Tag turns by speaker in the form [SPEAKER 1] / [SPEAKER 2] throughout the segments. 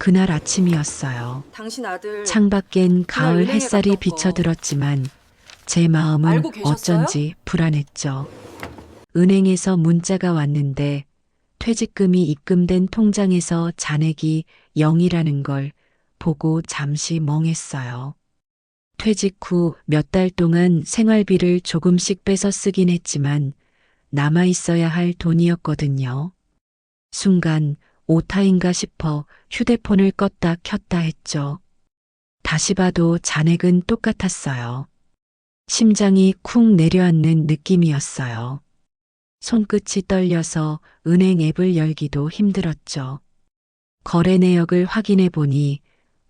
[SPEAKER 1] 그날 아침이었어요.
[SPEAKER 2] 당신 아들
[SPEAKER 1] 창밖엔 가을
[SPEAKER 2] 은행에
[SPEAKER 1] 햇살이
[SPEAKER 2] 갔던 거
[SPEAKER 1] 비쳐들었지만 제 마음은
[SPEAKER 2] 알고 계셨어요?
[SPEAKER 1] 어쩐지 불안했죠. 은행에서 문자가 왔는데 퇴직금이 입금된 통장에서 잔액이 0이라는 걸 보고 잠시 멍했어요. 퇴직 후 몇 달 동안 생활비를 조금씩 빼서 쓰긴 했지만 남아 있어야 할 돈이었거든요. 순간 오타인가 싶어 휴대폰을 껐다 켰다 했죠. 다시 봐도 잔액은 똑같았어요. 심장이 쿵 내려앉는 느낌이었어요. 손끝이 떨려서 은행 앱을 열기도 힘들었죠. 거래 내역을 확인해 보니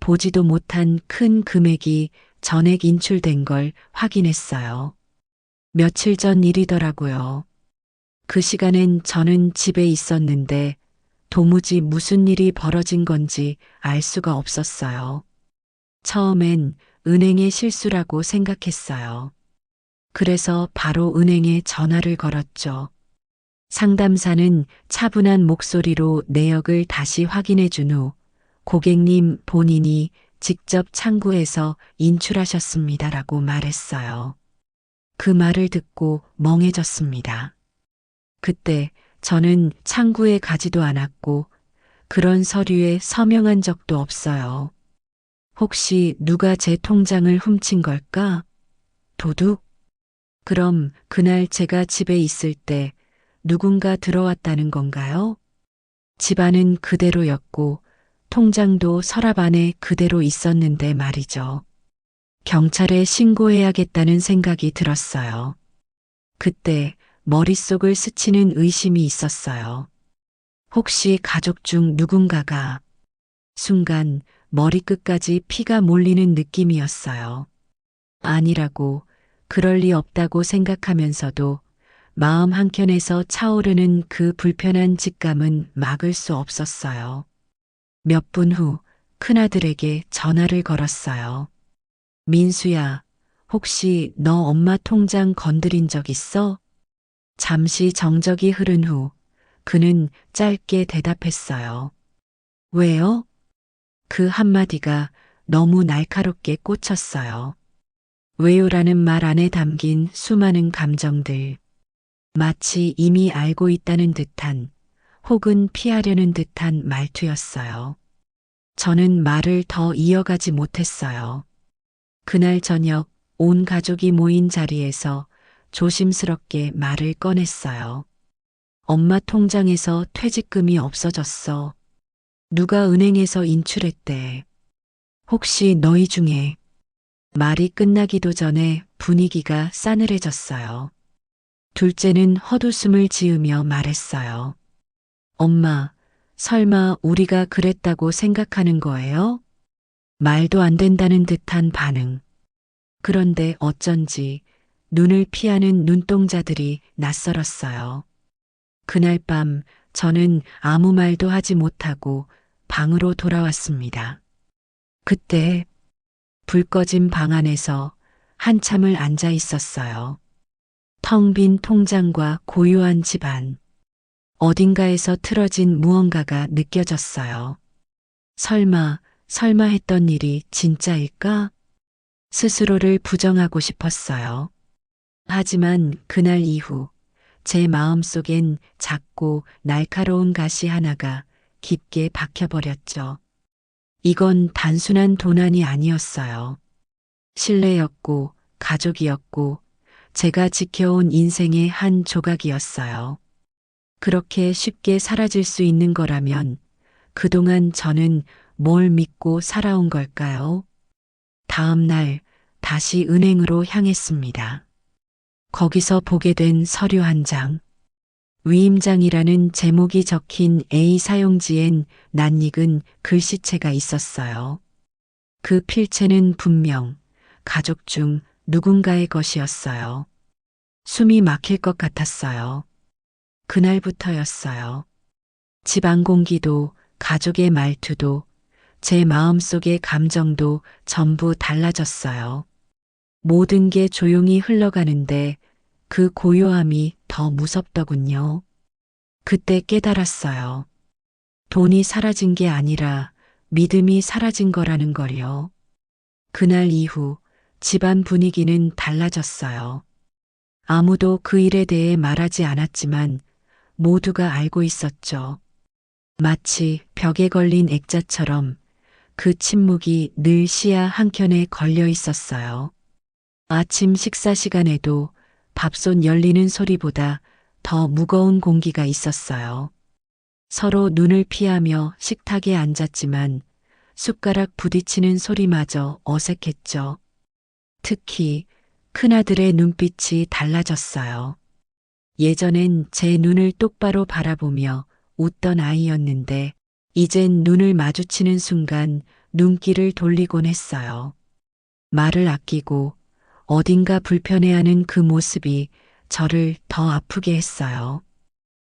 [SPEAKER 1] 보지도 못한 큰 금액이 전액 인출된 걸 확인했어요. 며칠 전 일이더라고요. 그 시간엔 저는 집에 있었는데 도무지 무슨 일이 벌어진 건지 알 수가 없었어요. 처음엔 은행의 실수라고 생각했어요. 그래서 바로 은행에 전화를 걸었죠. 상담사는 차분한 목소리로 내역을 다시 확인해 준 후 고객님 본인이 직접 창구에서 인출하셨습니다라고 말했어요. 그 말을 듣고 멍해졌습니다. 그때 저는 창구에 가지도 않았고 그런 서류에 서명한 적도 없어요. 혹시 누가 제 통장을 훔친 걸까? 도둑? 그럼 그날 제가 집에 있을 때 누군가 들어왔다는 건가요? 집안은 그대로였고 통장도 서랍 안에 그대로 있었는데 말이죠. 경찰에 신고해야겠다는 생각이 들었어요. 그때 머릿속을 스치는 의심이 있었어요. 혹시 가족 중 누군가가 순간 머리끝까지 피가 몰리는 느낌이었어요. 아니라고 그럴 리 없다고 생각하면서도 마음 한켠에서 차오르는 그 불편한 직감은 막을 수 없었어요. 몇 분 후 큰아들에게 전화를 걸었어요. 민수야, 혹시 너 엄마 통장 건드린 적 있어? 잠시 정적이 흐른 후 그는 짧게 대답했어요. 왜요? 그 한마디가 너무 날카롭게 꽂혔어요. 왜요라는 말 안에 담긴 수많은 감정들. 마치 이미 알고 있다는 듯한 혹은 피하려는 듯한 말투였어요. 저는 말을 더 이어가지 못했어요. 그날 저녁 온 가족이 모인 자리에서 조심스럽게 말을 꺼냈어요. 엄마 통장에서 퇴직금이 없어졌어. 누가 은행에서 인출했대. 혹시 너희 중에 말이 끝나기도 전에 분위기가 싸늘해졌어요. 둘째는 헛웃음을 지으며 말했어요. 엄마, 설마 우리가 그랬다고 생각하는 거예요? 말도 안 된다는 듯한 반응. 그런데 어쩐지 눈을 피하는 눈동자들이 낯설었어요. 그날 밤 저는 아무 말도 하지 못하고 방으로 돌아왔습니다. 그때 불 꺼진 방 안에서 한참을 앉아 있었어요. 텅 빈 통장과 고요한 집안. 어딘가에서 틀어진 무언가가 느껴졌어요. 설마 했던 일이 진짜일까? 스스로를 부정하고 싶었어요. 하지만 그날 이후 제 마음속엔 작고 날카로운 가시 하나가 깊게 박혀버렸죠. 이건 단순한 도난이 아니었어요. 신뢰였고 가족이었고 제가 지켜온 인생의 한 조각이었어요. 그렇게 쉽게 사라질 수 있는 거라면 그동안 저는 뭘 믿고 살아온 걸까요? 다음 날 다시 은행으로 향했습니다. 거기서 보게 된 서류 한 장. 위임장이라는 제목이 적힌 A 사용지엔 낯익은 글씨체가 있었어요. 그 필체는 분명 가족 중 누군가의 것이었어요. 숨이 막힐 것 같았어요. 그날부터였어요. 집안 공기도 가족의 말투도 제 마음속의 감정도 전부 달라졌어요. 모든 게 조용히 흘러가는데 그 고요함이 더 무섭더군요. 그때 깨달았어요. 돈이 사라진 게 아니라 믿음이 사라진 거라는 걸요. 그날 이후 집안 분위기는 달라졌어요. 아무도 그 일에 대해 말하지 않았지만 모두가 알고 있었죠. 마치 벽에 걸린 액자처럼 그 침묵이 늘 시야 한켠에 걸려 있었어요. 아침 식사 시간에도 밥솥 열리는 소리보다 더 무거운 공기가 있었어요. 서로 눈을 피하며 식탁에 앉았지만 숟가락 부딪히는 소리마저 어색했죠. 특히 큰아들의 눈빛이 달라졌어요. 예전엔 제 눈을 똑바로 바라보며 웃던 아이였는데 이젠 눈을 마주치는 순간 눈길을 돌리곤 했어요. 말을 아끼고 어딘가 불편해하는 그 모습이 저를 더 아프게 했어요.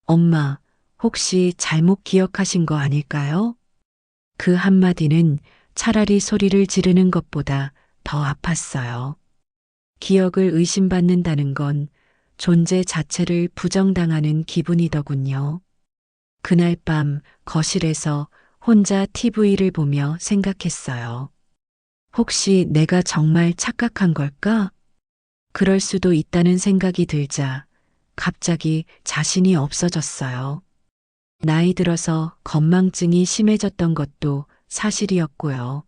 [SPEAKER 1] 엄마, 혹시 잘못 기억하신 거 아닐까요? 그 한마디는 차라리 소리를 지르는 것보다 더 아팠어요. 기억을 의심받는다는 건 존재 자체를 부정당하는 기분이더군요. 그날 밤 거실에서 혼자 TV를 보며 생각했어요. 혹시 내가 정말 착각한 걸까? 그럴 수도 있다는 생각이 들자 갑자기 자신이 없어졌어요. 나이 들어서 건망증이 심해졌던 것도 사실이었고요.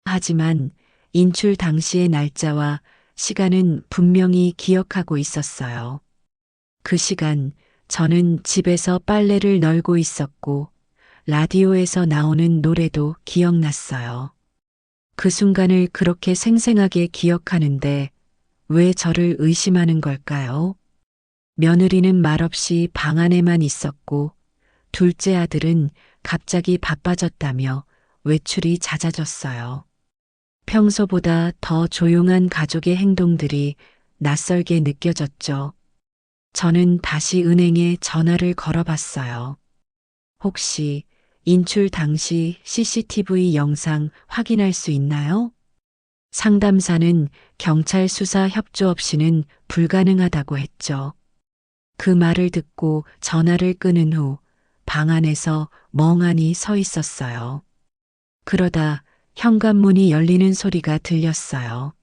[SPEAKER 1] 하지만 인출 당시의 날짜와 시간은 분명히 기억하고 있었어요. 그 시간 저는 집에서 빨래를 널고 있었고 라디오에서 나오는 노래도 기억났어요. 그 순간을 그렇게 생생하게 기억하는데 왜 저를 의심하는 걸까요? 며느리는 말없이 방 안에만 있었고 둘째 아들은 갑자기 바빠졌다며 외출이 잦아졌어요. 평소보다 더 조용한 가족의 행동들이 낯설게 느껴졌죠. 저는 다시 은행에 전화를 걸어봤어요. 혹시 인출 당시 CCTV 영상 확인할 수 있나요? 상담사는 경찰 수사 협조 없이는 불가능하다고 했죠. 그 말을 듣고 전화를 끊은 후 방 안에서 멍하니 서 있었어요. 그러다 현관문이 열리는 소리가 들렸어요.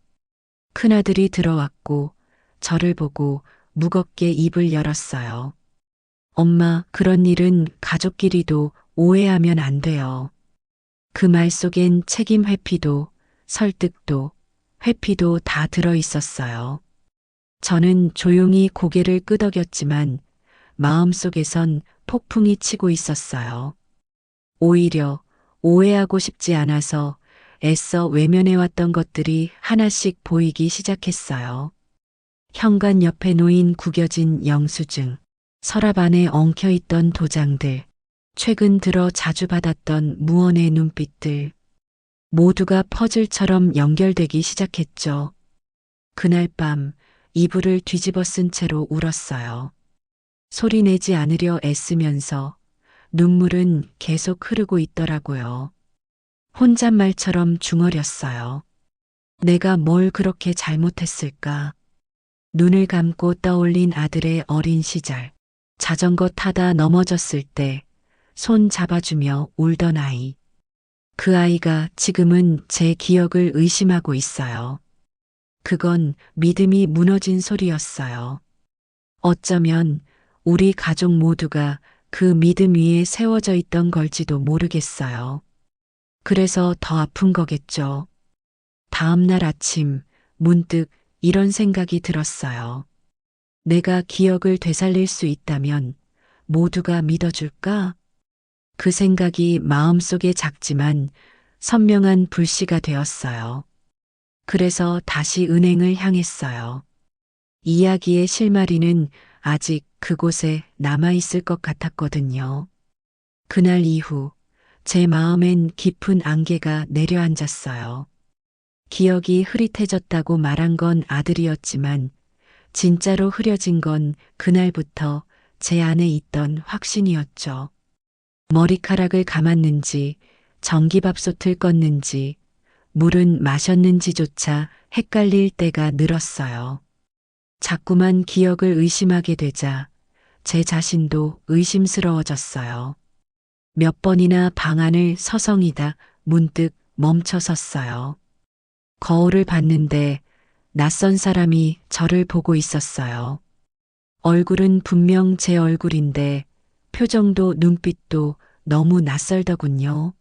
[SPEAKER 1] 큰아들이 들어왔고 저를 보고 무겁게 입을 열었어요. 엄마, 그런 일은 가족끼리도 오해하면 안 돼요. 그 말 속엔 책임 회피도 설득도 회피도 다 들어 있었어요. 저는 조용히 고개를 끄덕였지만 마음속에선 폭풍이 치고 있었어요. 오히려 오해하고 싶지 않아서 애써 외면해왔던 것들이 하나씩 보이기 시작했어요. 현관 옆에 놓인 구겨진 영수증, 서랍 안에 엉켜있던 도장들, 최근 들어 자주 받았던 무언의 눈빛들, 모두가 퍼즐처럼 연결되기 시작했죠. 그날 밤 이불을 뒤집어 쓴 채로 울었어요. 소리내지 않으려 애쓰면서 눈물은 계속 흐르고 있더라고요. 혼잣말처럼 중얼였어요. 내가 뭘 그렇게 잘못했을까? 눈을 감고 떠올린 아들의 어린 시절, 자전거 타다 넘어졌을 때 손 잡아주며 울던 아이. 그 아이가 지금은 제 기억을 의심하고 있어요. 그건 믿음이 무너진 소리였어요. 어쩌면 우리 가족 모두가 그 믿음 위에 세워져 있던 걸지도 모르겠어요. 그래서 더 아픈 거겠죠. 다음 날 아침 문득 이런 생각이 들었어요. 내가 기억을 되살릴 수 있다면 모두가 믿어줄까? 그 생각이 마음속에 작지만 선명한 불씨가 되었어요. 그래서 다시 은행을 향했어요. 이야기의 실마리는 아직 그곳에 남아있을 것 같았거든요. 그날 이후 제 마음엔 깊은 안개가 내려앉았어요. 기억이 흐릿해졌다고 말한 건 아들이었지만 진짜로 흐려진 건 그날부터 제 안에 있던 확신이었죠. 머리카락을 감았는지 전기밥솥을 껐는지 물은 마셨는지조차 헷갈릴 때가 늘었어요. 자꾸만 기억을 의심하게 되자 제 자신도 의심스러워졌어요. 몇 번이나 방 안을 서성이다 문득 멈춰 섰어요. 거울을 봤는데 낯선 사람이 저를 보고 있었어요. 얼굴은 분명 제 얼굴인데 표정도 눈빛도 너무 낯설더군요.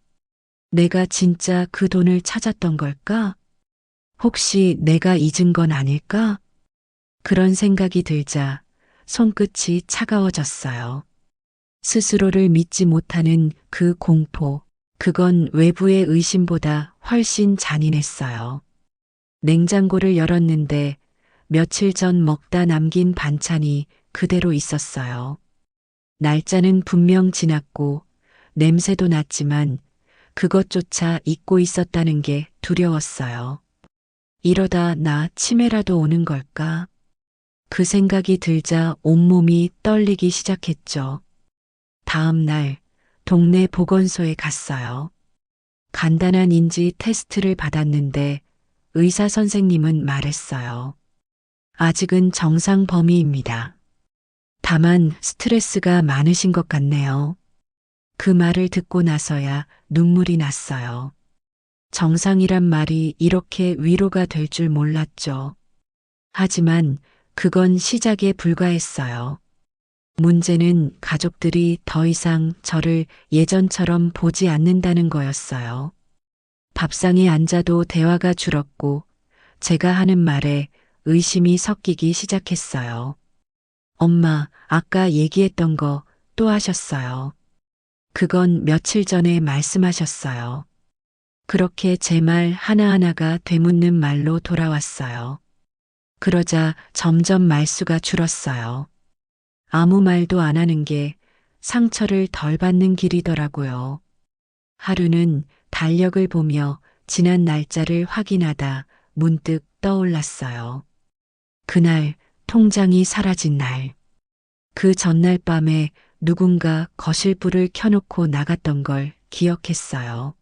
[SPEAKER 1] 내가 진짜 그 돈을 찾았던 걸까? 혹시 내가 잊은 건 아닐까? 그런 생각이 들자 손끝이 차가워졌어요. 스스로를 믿지 못하는 그 공포, 그건 외부의 의심보다 훨씬 잔인했어요. 냉장고를 열었는데 며칠 전 먹다 남긴 반찬이 그대로 있었어요. 날짜는 분명 지났고 냄새도 났지만 그것조차 잊고 있었다는 게 두려웠어요. 이러다 나 치매라도 오는 걸까? 그 생각이 들자 온몸이 떨리기 시작했죠. 다음 날 동네 보건소에 갔어요. 간단한 인지 테스트를 받았는데 의사 선생님은 말했어요. 아직은 정상 범위입니다. 다만 스트레스가 많으신 것 같네요. 그 말을 듣고 나서야 눈물이 났어요. 정상이란 말이 이렇게 위로가 될 줄 몰랐죠. 하지만 그건 시작에 불과했어요. 문제는 가족들이 더 이상 저를 예전처럼 보지 않는다는 거였어요. 밥상에 앉아도 대화가 줄었고 제가 하는 말에 의심이 섞이기 시작했어요. 엄마, 아까 얘기했던 거 또 하셨어요. 그건 며칠 전에 말씀하셨어요. 그렇게 제 말 하나하나가 되묻는 말로 돌아왔어요. 그러자 점점 말수가 줄었어요. 아무 말도 안 하는 게 상처를 덜 받는 길이더라고요. 하루는 달력을 보며 지난 날짜를 확인하다 문득 떠올랐어요. 그날 통장이 사라진 날. 그 전날 밤에 누군가 거실불을 켜놓고 나갔던 걸 기억했어요.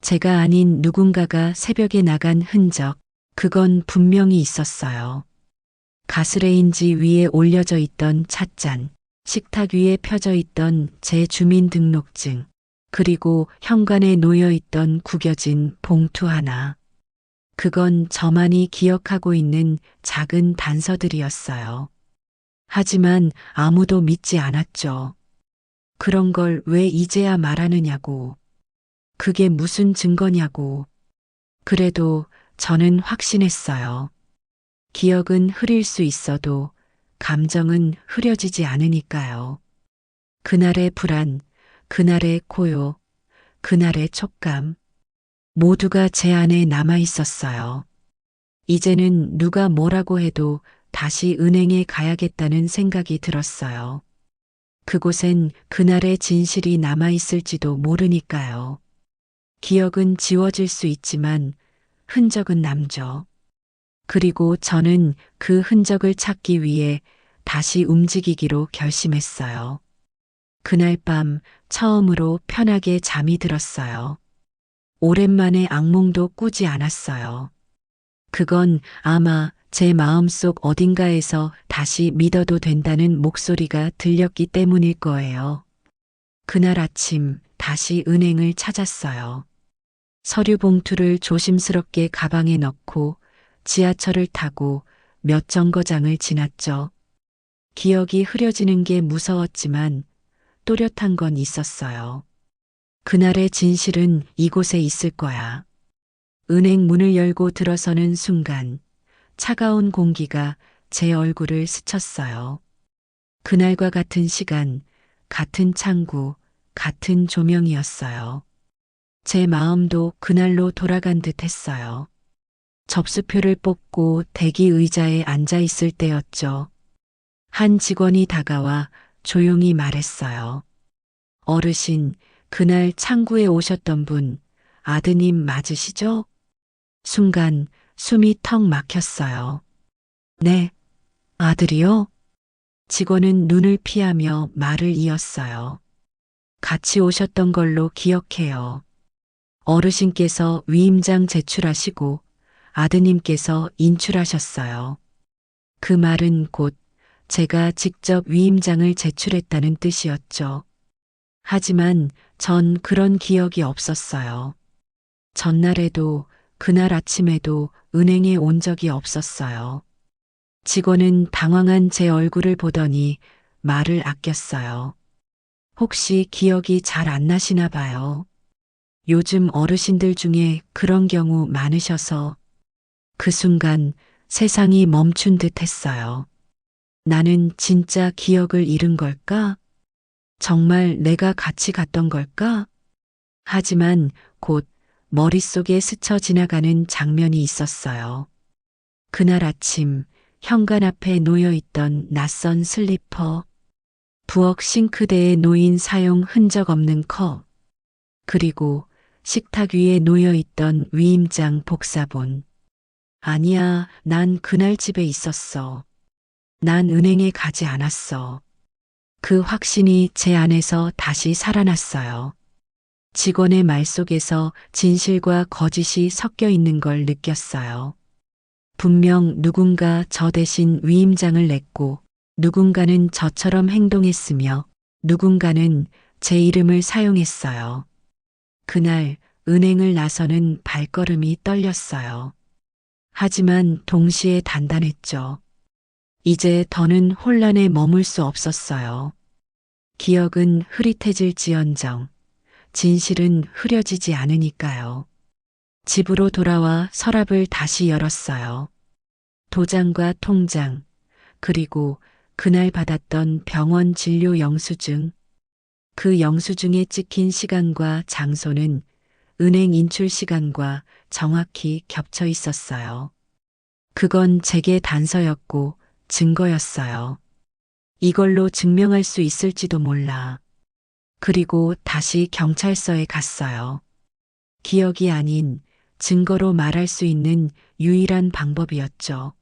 [SPEAKER 1] 제가 아닌 누군가가 새벽에 나간 흔적, 그건 분명히 있었어요. 가스레인지 위에 올려져 있던 찻잔, 식탁 위에 펴져 있던 제 주민등록증, 그리고 현관에 놓여 있던 구겨진 봉투 하나. 그건 저만이 기억하고 있는 작은 단서들이었어요. 하지만 아무도 믿지 않았죠. 그런 걸 왜 이제야 말하느냐고. 그게 무슨 증거냐고. 그래도 저는 확신했어요. 기억은 흐릴 수 있어도 감정은 흐려지지 않으니까요. 그날의 불안, 그날의 고요, 그날의 촉감, 모두가 제 안에 남아 있었어요. 이제는 누가 뭐라고 해도 다시 은행에 가야겠다는 생각이 들었어요. 그곳엔 그날의 진실이 남아 있을지도 모르니까요. 기억은 지워질 수 있지만 흔적은 남죠. 그리고 저는 그 흔적을 찾기 위해 다시 움직이기로 결심했어요. 그날 밤 처음으로 편하게 잠이 들었어요. 오랜만에 악몽도 꾸지 않았어요. 그건 아마 제 마음속 어딘가에서 다시 믿어도 된다는 목소리가 들렸기 때문일 거예요. 그날 아침 다시 은행을 찾았어요. 서류 봉투를 조심스럽게 가방에 넣고 지하철을 타고 몇 정거장을 지났죠. 기억이 흐려지는 게 무서웠지만 또렷한 건 있었어요. 그날의 진실은 이곳에 있을 거야. 은행 문을 열고 들어서는 순간 차가운 공기가 제 얼굴을 스쳤어요. 그날과 같은 시간, 같은 창구, 같은 조명이었어요. 제 마음도 그날로 돌아간 듯 했어요. 접수표를 뽑고 대기 의자에 앉아 있을 때였죠. 한 직원이 다가와 조용히 말했어요. 어르신, 그날 창구에 오셨던 분, 아드님 맞으시죠? 순간 숨이 턱 막혔어요. 네, 아들이요? 직원은 눈을 피하며 말을 이었어요. 같이 오셨던 걸로 기억해요. 어르신께서 위임장 제출하시고 아드님께서 인출하셨어요. 그 말은 곧 제가 직접 위임장을 제출했다는 뜻이었죠. 하지만 전 그런 기억이 없었어요. 전날에도 그날 아침에도 은행에 온 적이 없었어요. 직원은 당황한 제 얼굴을 보더니 말을 아꼈어요. 혹시 기억이 잘 안 나시나 봐요. 요즘 어르신들 중에 그런 경우 많으셔서 그 순간 세상이 멈춘 듯 했어요. 나는 진짜 기억을 잃은 걸까? 정말 내가 같이 갔던 걸까? 하지만 곧 머릿속에 스쳐 지나가는 장면이 있었어요. 그날 아침 현관 앞에 놓여 있던 낯선 슬리퍼, 부엌 싱크대에 놓인 사용 흔적 없는 컵, 그리고 식탁 위에 놓여 있던 위임장 복사본. 아니야, 난 그날 집에 있었어. 난 은행에 가지 않았어. 그 확신이 제 안에서 다시 살아났어요. 직원의 말 속에서 진실과 거짓이 섞여 있는 걸 느꼈어요. 분명 누군가 저 대신 위임장을 냈고, 누군가는 저처럼 행동했으며, 누군가는 제 이름을 사용했어요. 그날 은행을 나서는 발걸음이 떨렸어요. 하지만 동시에 단단했죠. 이제 더는 혼란에 머물 수 없었어요. 기억은 흐릿해질지언정, 진실은 흐려지지 않으니까요. 집으로 돌아와 서랍을 다시 열었어요. 도장과 통장, 그리고 그날 받았던 병원 진료 영수증. 그 영수증에 찍힌 시간과 장소는 은행 인출 시간과 정확히 겹쳐 있었어요. 그건 제게 단서였고 증거였어요. 이걸로 증명할 수 있을지도 몰라. 그리고 다시 경찰서에 갔어요. 기억이 아닌 증거로 말할 수 있는 유일한 방법이었죠.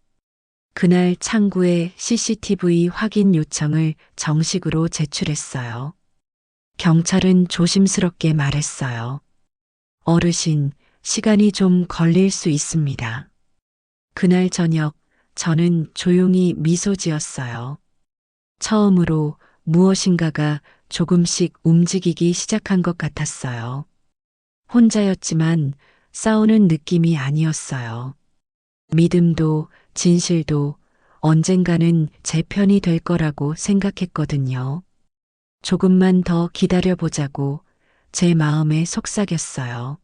[SPEAKER 1] 그날 창구에 CCTV 확인 요청을 정식으로 제출했어요. 경찰은 조심스럽게 말했어요. 어르신, 시간이 좀 걸릴 수 있습니다. 그날 저녁 저는 조용히 미소 지었어요. 처음으로 무엇인가가 조금씩 움직이기 시작한 것 같았어요. 혼자였지만 싸우는 느낌이 아니었어요. 믿음도 진실도 언젠가는 제 편이 될 거라고 생각했거든요. 조금만 더 기다려보자고 제 마음에 속삭였어요.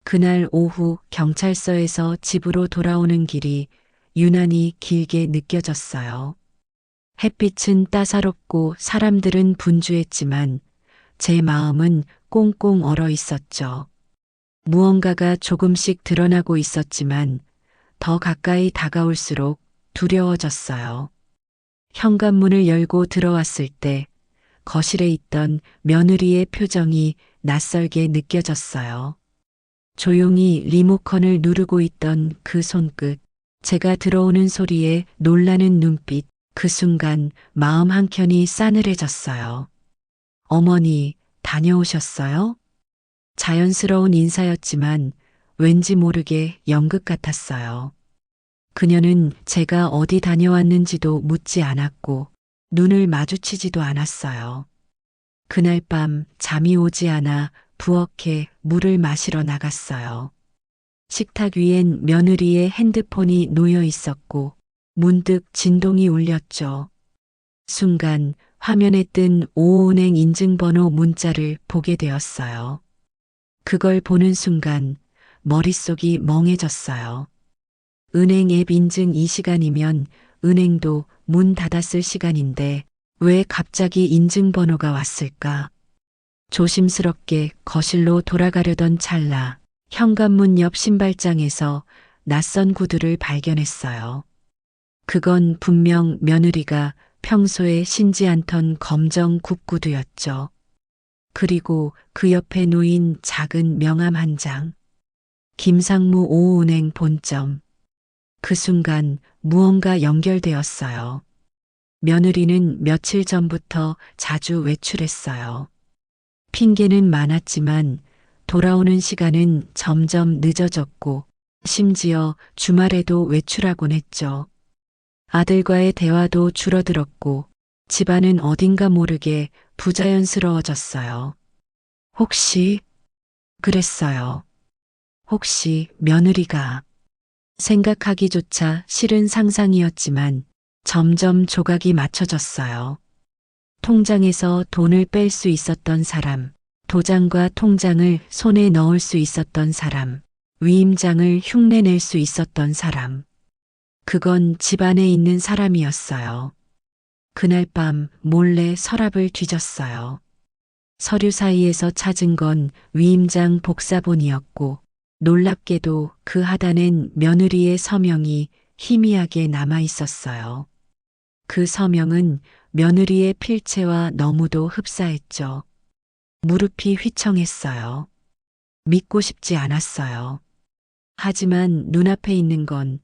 [SPEAKER 1] 그날 오후 경찰서에서 집으로 돌아오는 길이 유난히 길게 느껴졌어요. 햇빛은 따사롭고 사람들은 분주했지만 제 마음은 꽁꽁 얼어 있었죠. 무언가가 조금씩 드러나고 있었지만 더 가까이 다가올수록 두려워졌어요. 현관문을 열고 들어왔을 때 거실에 있던 며느리의 표정이 낯설게 느껴졌어요. 조용히 리모컨을 누르고 있던 그 손끝, 제가 들어오는 소리에 놀라는 눈빛, 그 순간 마음 한켠이 싸늘해졌어요. 어머니, 다녀오셨어요? 자연스러운 인사였지만 왠지 모르게 연극 같았어요. 그녀는 제가 어디 다녀왔는지도 묻지 않았고 눈을 마주치지도 않았어요. 그날 밤 잠이 오지 않아 부엌에 물을 마시러 나갔어요. 식탁 위엔 며느리의 핸드폰이 놓여 있었고 문득 진동이 울렸죠. 순간 화면에 뜬 오은행 인증번호 문자를 보게 되었어요. 그걸 보는 순간 머릿속이 멍해졌어요. 은행 앱 인증 이 시간이면 은행도 문 닫았을 시간인데 왜 갑자기 인증번호가 왔을까? 조심스럽게 거실로 돌아가려던 찰나 현관문 옆 신발장에서 낯선 구두를 발견했어요. 그건 분명 며느리가 평소에 신지 않던 검정 굽구두였죠. 그리고 그 옆에 놓인 작은 명함 한 장. 김상무 오은행 본점. 그 순간 무언가 연결되었어요. 며느리는 며칠 전부터 자주 외출했어요. 핑계는 많았지만 돌아오는 시간은 점점 늦어졌고 심지어 주말에도 외출하곤 했죠. 아들과의 대화도 줄어들었고 집안은 어딘가 모르게 부자연스러워졌어요. 혹시 그랬어요. 혹시 며느리가 생각하기조차 싫은 상상이었지만 점점 조각이 맞춰졌어요. 통장에서 돈을 뺄 수 있었던 사람, 도장과 통장을 손에 넣을 수 있었던 사람, 위임장을 흉내낼 수 있었던 사람. 그건 집안에 있는 사람이었어요. 그날 밤 몰래 서랍을 뒤졌어요. 서류 사이에서 찾은 건 위임장 복사본이었고 놀랍게도 그 하단엔 며느리의 서명이 희미하게 남아 있었어요. 그 서명은 며느리의 필체와 너무도 흡사했죠. 무릎이 휘청했어요. 믿고 싶지 않았어요. 하지만 눈앞에 있는 건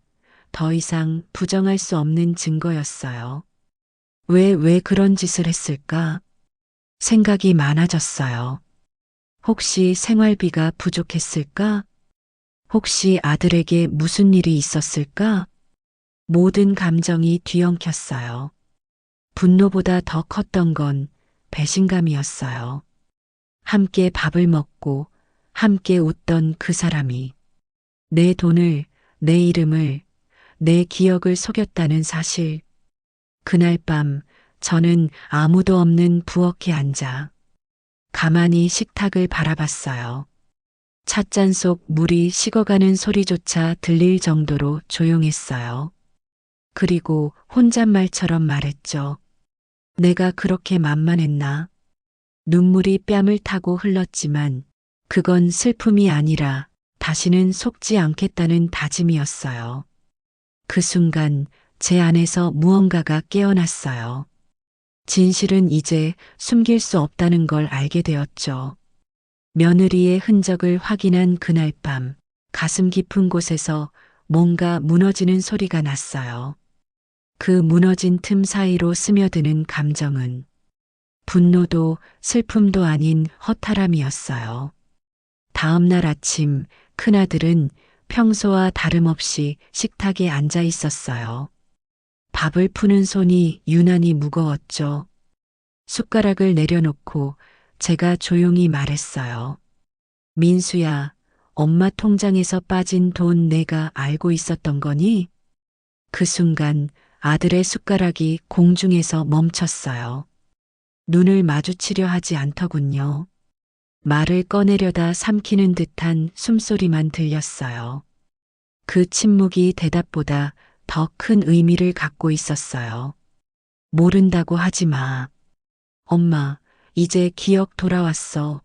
[SPEAKER 1] 더 이상 부정할 수 없는 증거였어요. 왜 그런 짓을 했을까? 생각이 많아졌어요. 혹시 생활비가 부족했을까? 혹시 아들에게 무슨 일이 있었을까? 모든 감정이 뒤엉켰어요. 분노보다 더 컸던 건 배신감이었어요. 함께 밥을 먹고 함께 웃던 그 사람이 내 돈을, 내 이름을, 내 기억을 속였다는 사실. 그날 밤 저는 아무도 없는 부엌에 앉아 가만히 식탁을 바라봤어요. 찻잔 속 물이 식어가는 소리조차 들릴 정도로 조용했어요. 그리고 혼잣말처럼 말했죠. 내가 그렇게 만만했나? 눈물이 뺨을 타고 흘렀지만 그건 슬픔이 아니라 다시는 속지 않겠다는 다짐이었어요. 그 순간 제 안에서 무언가가 깨어났어요. 진실은 이제 숨길 수 없다는 걸 알게 되었죠. 며느리의 흔적을 확인한 그날 밤 가슴 깊은 곳에서 뭔가 무너지는 소리가 났어요. 그 무너진 틈 사이로 스며드는 감정은 분노도 슬픔도 아닌 허탈함이었어요. 다음 날 아침 큰아들은 평소와 다름없이 식탁에 앉아 있었어요. 밥을 푸는 손이 유난히 무거웠죠. 숟가락을 내려놓고 제가 조용히 말했어요. 민수야, 엄마 통장에서 빠진 돈 내가 알고 있었던 거니? 그 순간 아들의 숟가락이 공중에서 멈췄어요. 눈을 마주치려 하지 않더군요. 말을 꺼내려다 삼키는 듯한 숨소리만 들렸어요. 그 침묵이 대답보다 더 큰 의미를 갖고 있었어요. 모른다고 하지 마. 엄마, 이제 기억 돌아왔어.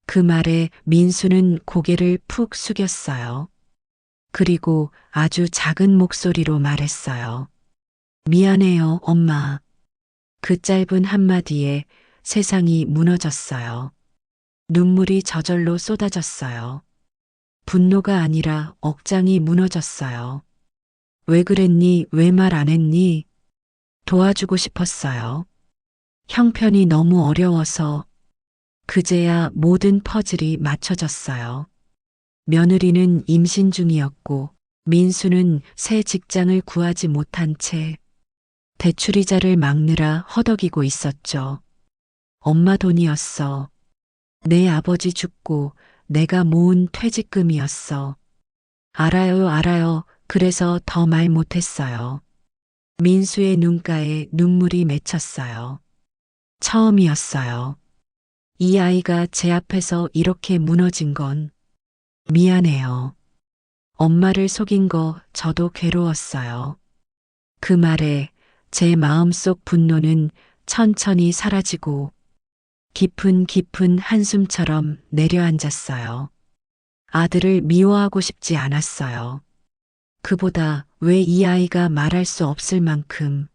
[SPEAKER 1] 그 말에 민수는 고개를 푹 숙였어요. 그리고 아주 작은 목소리로 말했어요. 미안해요, 엄마. 그 짧은 한마디에 세상이 무너졌어요. 눈물이 저절로 쏟아졌어요. 분노가 아니라 억장이 무너졌어요. 왜 그랬니? 왜 말 안 했니? 도와주고 싶었어요. 형편이 너무 어려워서 그제야 모든 퍼즐이 맞춰졌어요. 며느리는 임신 중이었고 민수는 새 직장을 구하지 못한 채 대출이자를 막느라 허덕이고 있었죠. 엄마 돈이었어. 내 아버지 죽고 내가 모은 퇴직금이었어. 알아요, 알아요. 그래서 더 말 못했어요. 민수의 눈가에 눈물이 맺혔어요. 처음이었어요. 이 아이가 제 앞에서 이렇게 무너진 건 미안해요. 엄마를 속인 거 저도 괴로웠어요. 그 말에 제 마음속 분노는 천천히 사라지고 깊은 한숨처럼 내려앉았어요. 아들을 미워하고 싶지 않았어요. 그보다 왜 이 아이가 말할 수 없을 만큼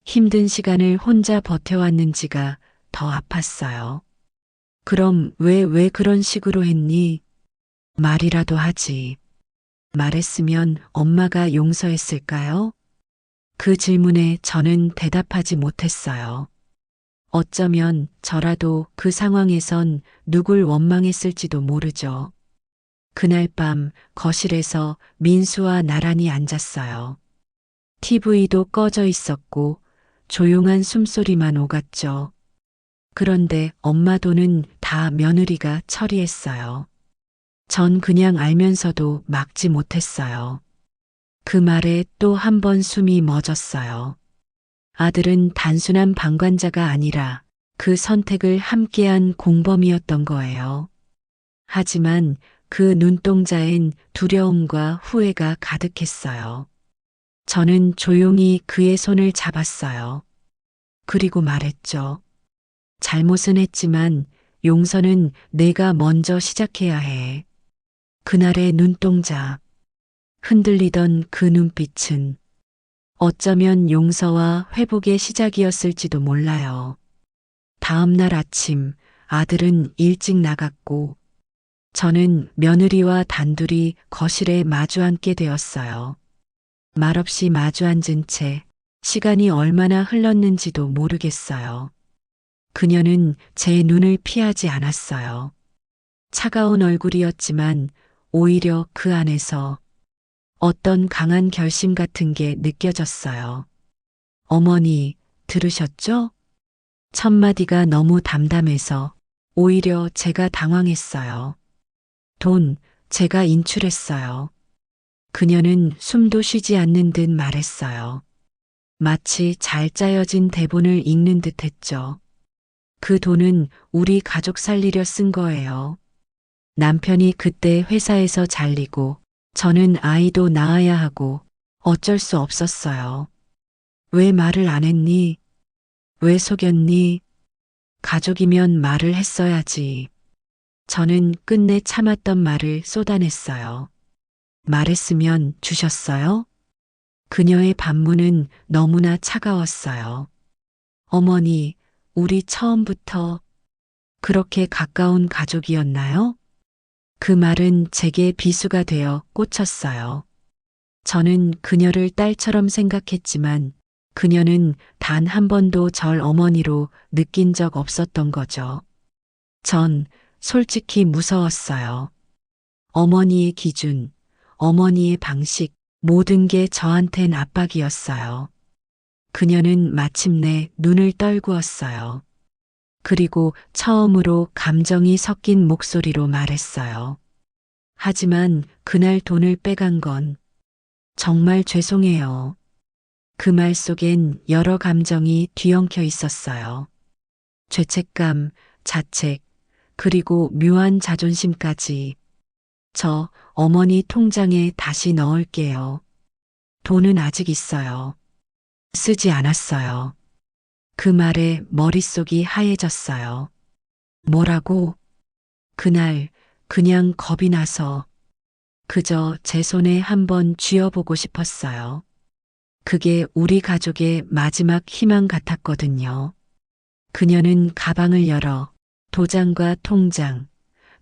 [SPEAKER 1] 힘든 시간을 혼자 버텨왔는지가 더 아팠어요. 그럼 왜 그런 식으로 했니? 말이라도 하지. 말했으면 엄마가 용서했을까요? 그 질문에 저는 대답하지 못했어요. 어쩌면 저라도 그 상황에선 누굴 원망했을지도 모르죠. 그날 밤 거실에서 민수와 나란히 앉았어요. TV도 꺼져 있었고 조용한 숨소리만 오갔죠. 그런데 엄마 돈은 다 다 며느리가 처리했어요. 전 그냥 알면서도 막지 못했어요. 그 말에 또 한 번 숨이 멎었어요. 아들은 단순한 방관자가 아니라 그 선택을 함께한 공범이었던 거예요. 하지만 그 눈동자엔 두려움과 후회가 가득했어요. 저는 조용히 그의 손을 잡았어요. 그리고 말했죠. 잘못은 했지만 용서는 내가 먼저 시작해야 해. 그날의 눈동자, 흔들리던 그 눈빛은 어쩌면 용서와 회복의 시작이었을지도 몰라요. 다음 날 아침 아들은 일찍 나갔고 저는 며느리와 단둘이 거실에 마주 앉게 되었어요. 말없이 마주 앉은 채 시간이 얼마나 흘렀는지도 모르겠어요. 그녀는 제 눈을 피하지 않았어요. 차가운 얼굴이었지만 오히려 그 안에서 어떤 강한 결심 같은 게 느껴졌어요. 어머니, 들으셨죠? 첫 마디가 너무 담담해서 오히려 제가 당황했어요. 돈, 제가 인출했어요. 그녀는 숨도 쉬지 않는 듯 말했어요. 마치 잘 짜여진 대본을 읽는 듯 했죠. 그 돈은 우리 가족 살리려 쓴 거예요. 남편이 그때 회사에서 잘리고 저는 아이도 낳아야 하고 어쩔 수 없었어요. 왜 말을 안 했니? 왜 속였니? 가족이면 말을 했어야지. 저는 끝내 참았던 말을 쏟아냈어요. 말했으면 주셨어요? 그녀의 반문은 너무나 차가웠어요. 어머니, 우리 처음부터 그렇게 가까운 가족이었나요? 그 말은 제게 비수가 되어 꽂혔어요. 저는 그녀를 딸처럼 생각했지만 그녀는 단 한 번도 절 어머니로 느낀 적 없었던 거죠. 전 솔직히 무서웠어요. 어머니의 기준, 어머니의 방식, 모든 게 저한텐 압박이었어요. 그녀는 마침내 눈을 떨구었어요. 그리고 처음으로 감정이 섞인 목소리로 말했어요. 하지만 그날 돈을 빼간 건 정말 죄송해요. 그 말 속엔 여러 감정이 뒤엉켜 있었어요. 죄책감, 자책, 그리고 묘한 자존심까지. 저 어머니 통장에 다시 넣을게요. 돈은 아직 있어요. 쓰지 않았어요. 그 말에 머릿속이 하얘졌어요. 뭐라고? 그날 그냥 겁이 나서 그저 제 손에 한번 쥐어보고 싶었어요. 그게 우리 가족의 마지막 희망 같았거든요. 그녀는 가방을 열어 도장과 통장,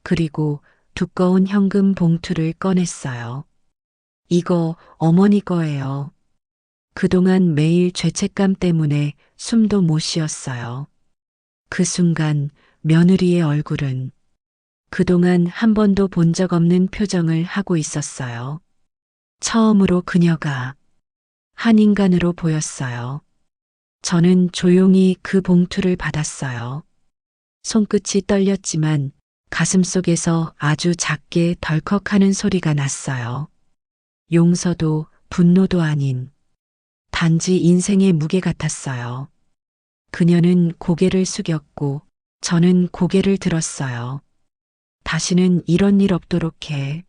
[SPEAKER 1] 그리고 두꺼운 현금 봉투를 꺼냈어요. 이거 어머니 거예요. 그동안 매일 죄책감 때문에 숨도 못 쉬었어요. 그 순간 며느리의 얼굴은 그동안 한 번도 본 적 없는 표정을 하고 있었어요. 처음으로 그녀가 한 인간으로 보였어요. 저는 조용히 그 봉투를 받았어요. 손끝이 떨렸지만 가슴속에서 아주 작게 덜컥하는 소리가 났어요. 용서도 분노도 아닌 단지 인생의 무게 같았어요. 그녀는 고개를 숙였고 저는 고개를 들었어요. 다시는 이런 일 없도록 해.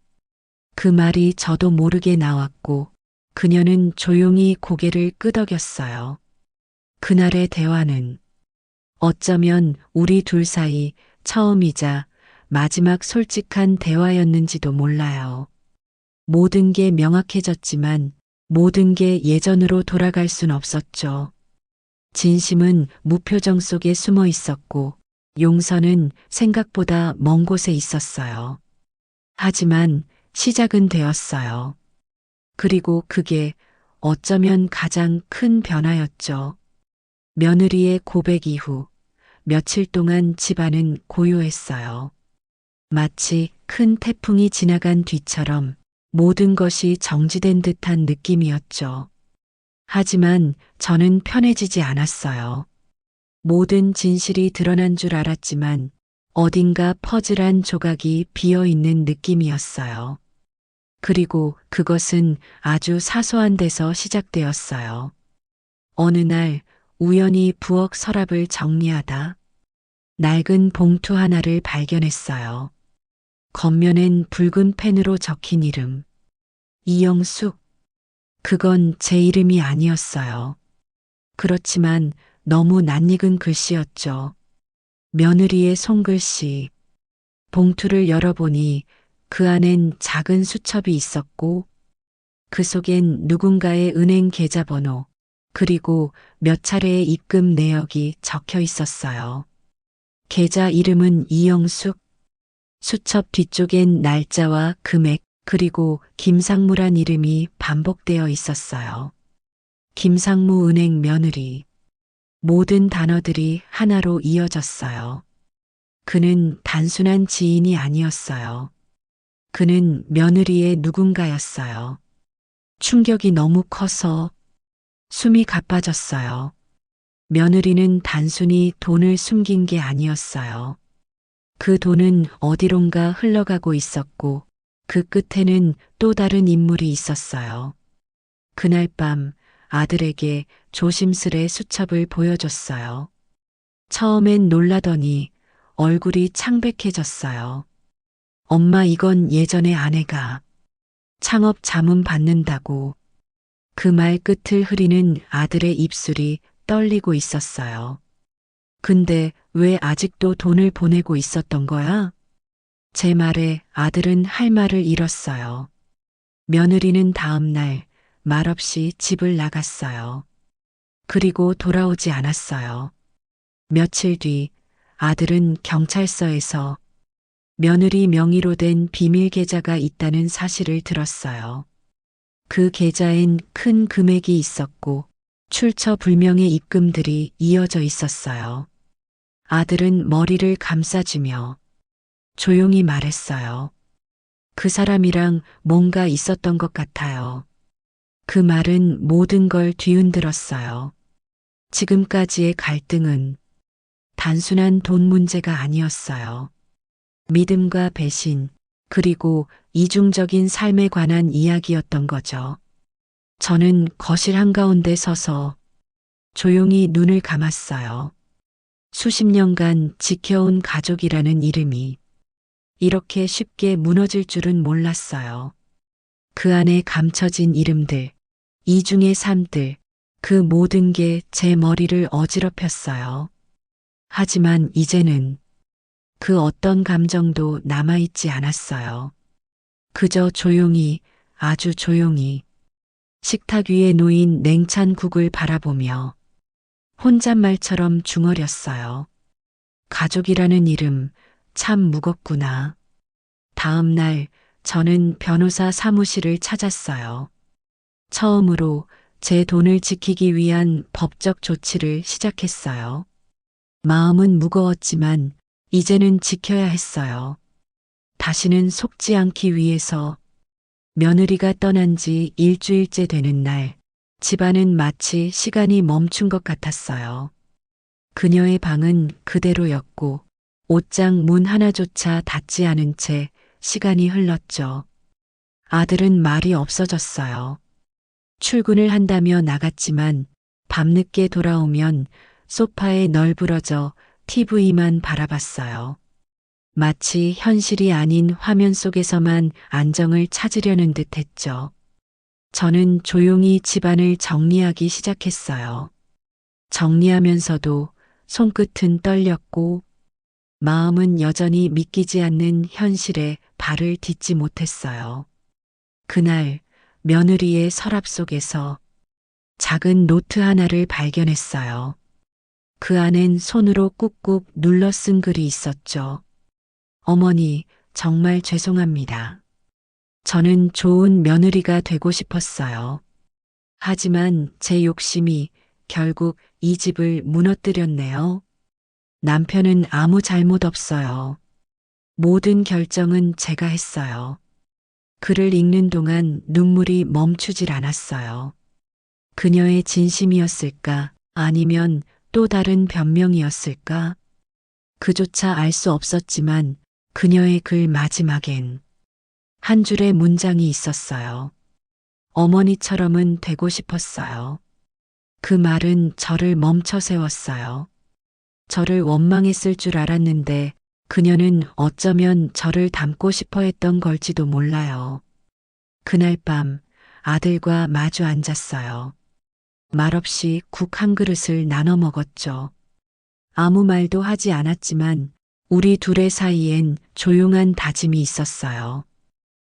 [SPEAKER 1] 그 말이 저도 모르게 나왔고 그녀는 조용히 고개를 끄덕였어요. 그날의 대화는 어쩌면 우리 둘 사이 처음이자 마지막 솔직한 대화였는지도 몰라요. 모든 게 명확해졌지만 모든 게 예전으로 돌아갈 순 없었죠. 진심은 무표정 속에 숨어 있었고 용서는 생각보다 먼 곳에 있었어요. 하지만 시작은 되었어요. 그리고 그게 어쩌면 가장 큰 변화였죠. 며느리의 고백 이후 며칠 동안 집안은 고요했어요. 마치 큰 태풍이 지나간 뒤처럼 모든 것이 정지된 듯한 느낌이었죠. 하지만 저는 편해지지 않았어요. 모든 진실이 드러난 줄 알았지만 어딘가 퍼즐한 조각이 비어 있는 느낌이었어요. 그리고 그것은 아주 사소한 데서 시작되었어요. 어느 날 우연히 부엌 서랍을 정리하다 낡은 봉투 하나를 발견했어요. 겉면엔 붉은 펜으로 적힌 이름. 이영숙. 그건 제 이름이 아니었어요. 그렇지만 너무 낯익은 글씨였죠. 며느리의 손글씨. 봉투를 열어보니 그 안엔 작은 수첩이 있었고 그 속엔 누군가의 은행 계좌번호 그리고 몇 차례의 입금 내역이 적혀 있었어요. 계좌 이름은 이영숙, 수첩 뒤쪽엔 날짜와 금액 그리고 김상무란 이름이 반복되어 있었어요. 김상무 은행 며느리. 모든 단어들이 하나로 이어졌어요. 그는 단순한 지인이 아니었어요. 그는 며느리의 누군가였어요. 충격이 너무 커서 숨이 가빠졌어요. 며느리는 단순히 돈을 숨긴 게 아니었어요. 그 돈은 어디론가 흘러가고 있었고 그 끝에는 또 다른 인물이 있었어요. 그날 밤 아들에게 조심스레 수첩을 보여줬어요. 처음엔 놀라더니 얼굴이 창백해졌어요. 엄마, 이건 예전에 아내가 창업 자문 받는다고. 그 말 끝을 흐리는 아들의 입술이 떨리고 있었어요. 근데 왜 아직도 돈을 보내고 있었던 거야? 제 말에 아들은 할 말을 잃었어요. 며느리는 다음 날 말없이 집을 나갔어요. 그리고 돌아오지 않았어요. 며칠 뒤 아들은 경찰서에서 며느리 명의로 된 비밀 계좌가 있다는 사실을 들었어요. 그 계좌엔 큰 금액이 있었고 출처 불명의 입금들이 이어져 있었어요. 아들은 머리를 감싸주며 조용히 말했어요. 그 사람이랑 뭔가 있었던 것 같아요. 그 말은 모든 걸 뒤흔들었어요. 지금까지의 갈등은 단순한 돈 문제가 아니었어요. 믿음과 배신, 그리고 이중적인 삶에 관한 이야기였던 거죠. 저는 거실 한가운데 서서 조용히 눈을 감았어요. 수십 년간 지켜온 가족이라는 이름이 이렇게 쉽게 무너질 줄은 몰랐어요. 그 안에 감춰진 이름들, 이중의 삶들, 그 모든 게 제 머리를 어지럽혔어요. 하지만 이제는 그 어떤 감정도 남아있지 않았어요. 그저 조용히, 아주 조용히 식탁 위에 놓인 냉찬 국을 바라보며 혼잣말처럼 중얼였어요. 가족이라는 이름 참 무겁구나. 다음 날 저는 변호사 사무실을 찾았어요. 처음으로 제 돈을 지키기 위한 법적 조치를 시작했어요. 마음은 무거웠지만 이제는 지켜야 했어요. 다시는 속지 않기 위해서. 며느리가 떠난 지 일주일째 되는 날, 집안은 마치 시간이 멈춘 것 같았어요. 그녀의 방은 그대로였고 옷장 문 하나조차 닫지 않은 채 시간이 흘렀죠. 아들은 말이 없어졌어요. 출근을 한다며 나갔지만 밤늦게 돌아오면 소파에 널브러져 TV만 바라봤어요. 마치 현실이 아닌 화면 속에서만 안정을 찾으려는 듯 했죠. 저는 조용히 집안을 정리하기 시작했어요. 정리하면서도 손끝은 떨렸고 마음은 여전히 믿기지 않는 현실에 발을 딛지 못했어요. 그날 며느리의 서랍 속에서 작은 노트 하나를 발견했어요. 그 안엔 손으로 꾹꾹 눌러 쓴 글이 있었죠. 어머니, 정말 죄송합니다. 저는 좋은 며느리가 되고 싶었어요. 하지만 제 욕심이 결국 이 집을 무너뜨렸네요. 남편은 아무 잘못 없어요. 모든 결정은 제가 했어요. 글을 읽는 동안 눈물이 멈추질 않았어요. 그녀의 진심이었을까? 아니면 또 다른 변명이었을까? 그조차 알 수 없었지만 그녀의 글 마지막엔 한 줄의 문장이 있었어요. 어머니처럼은 되고 싶었어요. 그 말은 저를 멈춰 세웠어요. 저를 원망했을 줄 알았는데 그녀는 어쩌면 저를 닮고 싶어 했던 걸지도 몰라요. 그날 밤 아들과 마주 앉았어요. 말없이 국 한 그릇을 나눠 먹었죠. 아무 말도 하지 않았지만 우리 둘의 사이엔 조용한 다짐이 있었어요.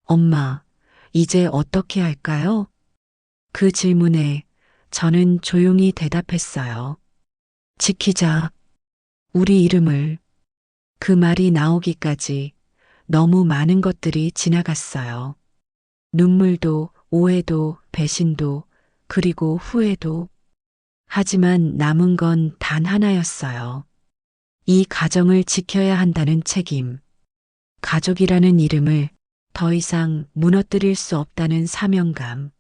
[SPEAKER 1] 엄마, 이제 어떻게 할까요? 그 질문에 저는 조용히 대답했어요. 지키자. 우리 이름을. 그 말이 나오기까지 너무 많은 것들이 지나갔어요. 눈물도, 오해도, 배신도, 그리고 후회도. 하지만 남은 건 단 하나였어요. 이 가정을 지켜야 한다는 책임. 가족이라는 이름을 더 이상 무너뜨릴 수 없다는 사명감.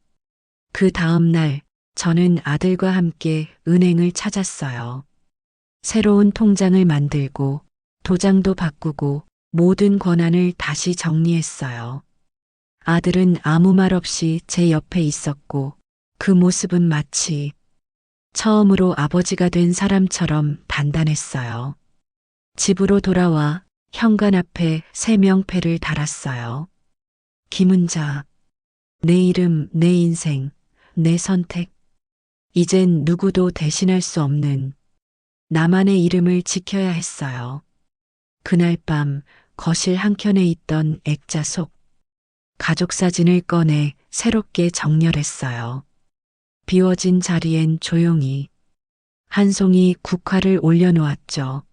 [SPEAKER 1] 그 다음 날 저는 아들과 함께 은행을 찾았어요. 새로운 통장을 만들고 도장도 바꾸고 모든 권한을 다시 정리했어요. 아들은 아무 말 없이 제 옆에 있었고 그 모습은 마치 처음으로 아버지가 된 사람처럼 단단했어요. 집으로 돌아와 현관 앞에 새 명패를 달았어요. 김은자. 내 이름, 내 인생, 내 선택. 이젠 누구도 대신할 수 없는 나만의 이름을 지켜야 했어요. 그날 밤 거실 한켠에 있던 액자 속 가족 사진을 꺼내 새롭게 정렬했어요. 비워진 자리엔 조용히 한 송이 국화를 올려놓았죠.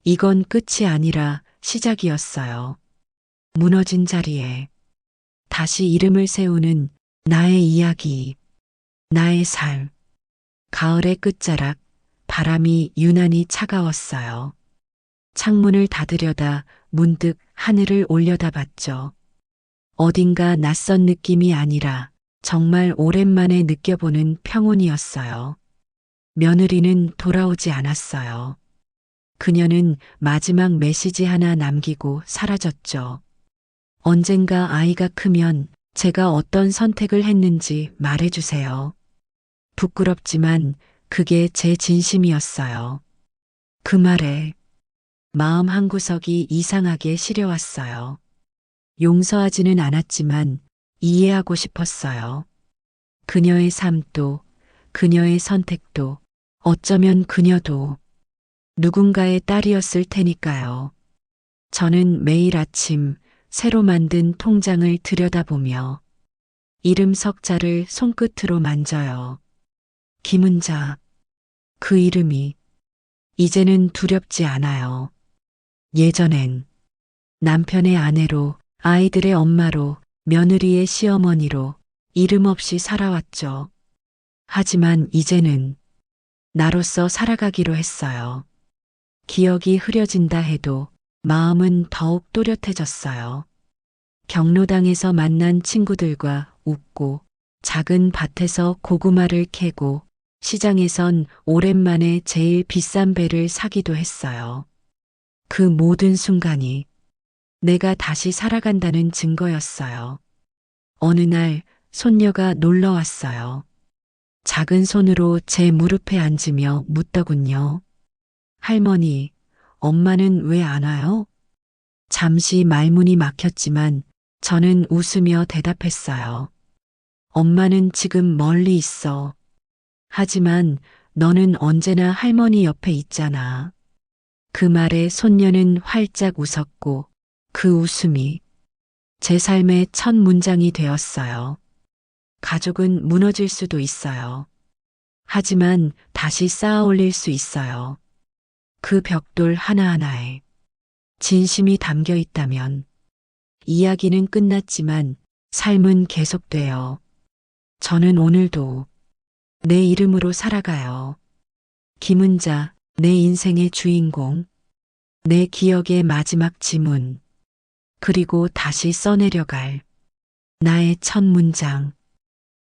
[SPEAKER 1] 이건 끝이 아니라 시작이었어요. 무너진 자리에 다시 이름을 세우는 나의 이야기, 나의 삶. 가을의 끝자락, 바람이 유난히 차가웠어요. 창문을 닫으려다 문득 하늘을 올려다봤죠. 어딘가 낯선 느낌이 아니라 정말 오랜만에 느껴보는 평온이었어요. 며느리는 돌아오지 않았어요. 그녀는 마지막 메시지 하나 남기고 사라졌죠. 언젠가 아이가 크면 제가 어떤 선택을 했는지 말해주세요. 부끄럽지만 그게 제 진심이었어요. 그 말에 마음 한구석이 이상하게 시려왔어요. 용서하지는 않았지만 이해하고 싶었어요. 그녀의 삶도, 그녀의 선택도, 어쩌면 그녀도 누군가의 딸이었을 테니까요. 저는 매일 아침 새로 만든 통장을 들여다보며 이름 석자를 손끝으로 만져요. 김은자. 그 이름이 이제는 두렵지 않아요. 예전엔 남편의 아내로, 아이들의 엄마로, 며느리의 시어머니로 이름 없이 살아왔죠. 하지만 이제는 나로서 살아가기로 했어요. 기억이 흐려진다 해도 마음은 더욱 또렷해졌어요. 경로당에서 만난 친구들과 웃고, 작은 밭에서 고구마를 캐고, 시장에선 오랜만에 제일 비싼 배를 사기도 했어요. 그 모든 순간이 내가 다시 살아간다는 증거였어요. 어느 날 손녀가 놀러 왔어요. 작은 손으로 제 무릎에 앉으며 묻더군요. 할머니, 엄마는 왜 안 와요? 잠시 말문이 막혔지만 저는 웃으며 대답했어요. 엄마는 지금 멀리 있어. 하지만 너는 언제나 할머니 옆에 있잖아. 그 말에 손녀는 활짝 웃었고 그 웃음이 제 삶의 첫 문장이 되었어요. 가족은 무너질 수도 있어요. 하지만 다시 쌓아 올릴 수 있어요. 그 벽돌 하나하나에 진심이 담겨 있다면 이야기는 끝났지만 삶은 계속돼요. 저는 오늘도 내 이름으로 살아가요. 김은자, 내 인생의 주인공, 내 기억의 마지막 지문, 그리고 다시 써내려갈 나의 첫 문장.